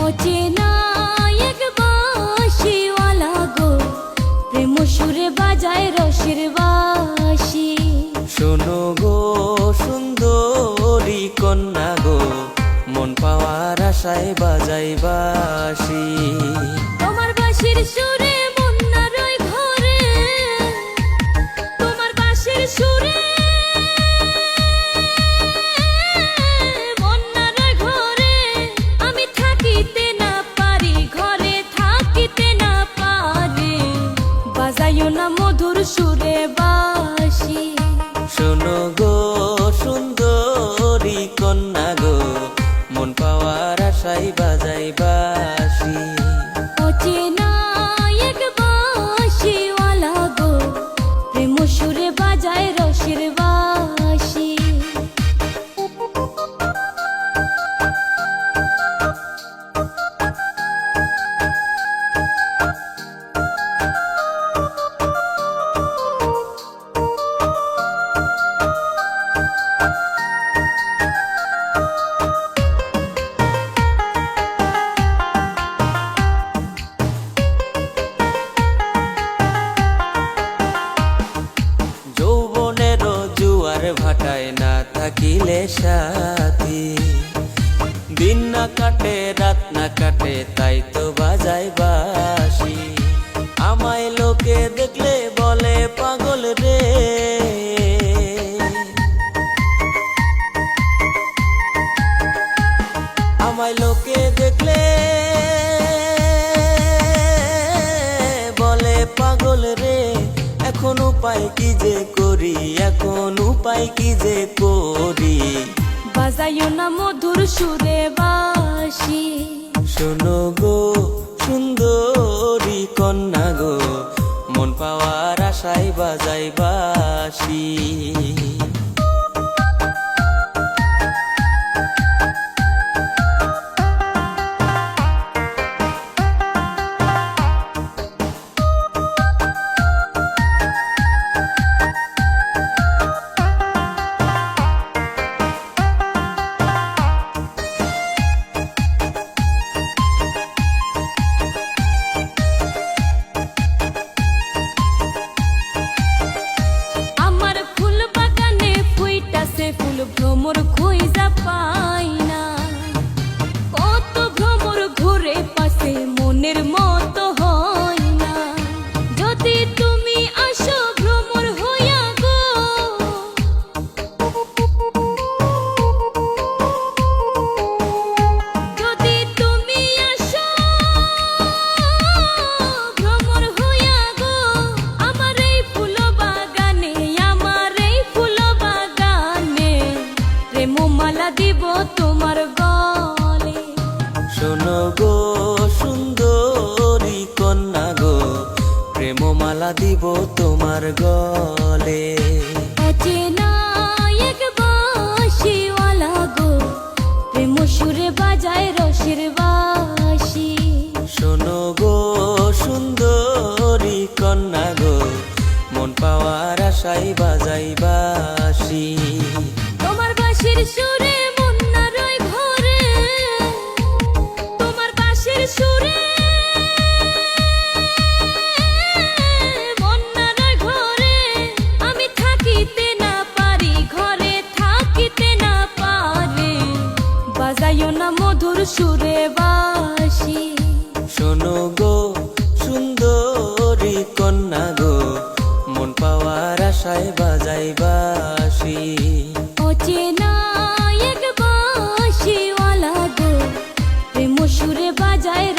অচেনা এক বাঁশিওয়ালা গো, প্রেম সুরে বাজায় রসের বাঁশি। শোনো গো সুন্দরী কন্যা গো, মন পাওয়ার আশায় বাজাই বাঁশি। তোমার বাঁশির সুরে মন না রয় ঘরে, তোমার বাঁশির সুরে মন না রয় ঘরে। আমি থাকিতে না পারি ঘরে, থাকিতে না পারি, বাজাইও না মধুর সুরে বাঁশি। শোনো গো সুন্দরী কন্যা গো, মন পাওয়ার আশায় বাজাই বাঁশি। অচেনা এক বাঁশিওয়ালা গো, প্রেম সুরে বাজায় রসের বাঁশি। যৌবনেরও জুয়ার ভাটায় না থাকিলে সাথী, দিন না কাটে রাত না কাটে তাই তো বাজাই বাঁশি। আমায় লোকে দেখলে বলে পাগল রে, আমায় লোকে দেখলে বলে পাগল রে। এখন উপায় কি যে করি, এখন উপায় কি যে করি, বাজাইও না মধুর সুরে বাঁশি। শোনো গো সুন্দরী কন্যা গো, মন পাওয়ার আশায় বাজাই বাঁশি। আমার ফুল বাগানে ফুইটাছে ফুল, ভ্রমর খুঁজা পাই না। কত ভ্রমর ঘুরে পাশে মনের মতো হয় না। যদি তুমি আসো ভ্রমর হইয়া গো, যদি তুমি আসো ভ্রমর হইয়া গো, আমার এই ফুল বাগানে, আমার এই ফুল বাগানে প্রেমমালা দিব তোমার গলে। শোনো গো সুন্দরী কন্যা গো, প্রেমমালা দিব তোমার গলে। অচেনা এক বাঁশিওয়ালা গো, প্রেম সুরে বাজায় রসের বাঁশি। শোনো গো সুন্দরী কন্যা গো, মন পাওয়ার আশায় বাজাই বাঁশি। তোমার বাঁশির সুরে মন না রয় ঘরে, তোমার বাঁশির সুরে মন না রয় ঘরে। আমি থাকিতে না পারি ঘরে, থাকিতে না পারি, বাজাইও না মধুর সুরে বাঁশি। শোনো গো সুন্দরী কন্যা গো, মন পাওয়ার আশায় বাজাই বাঁশি। অচেনা এক বাঁশিওয়ালা গো, প্রেম সুরে বাজায়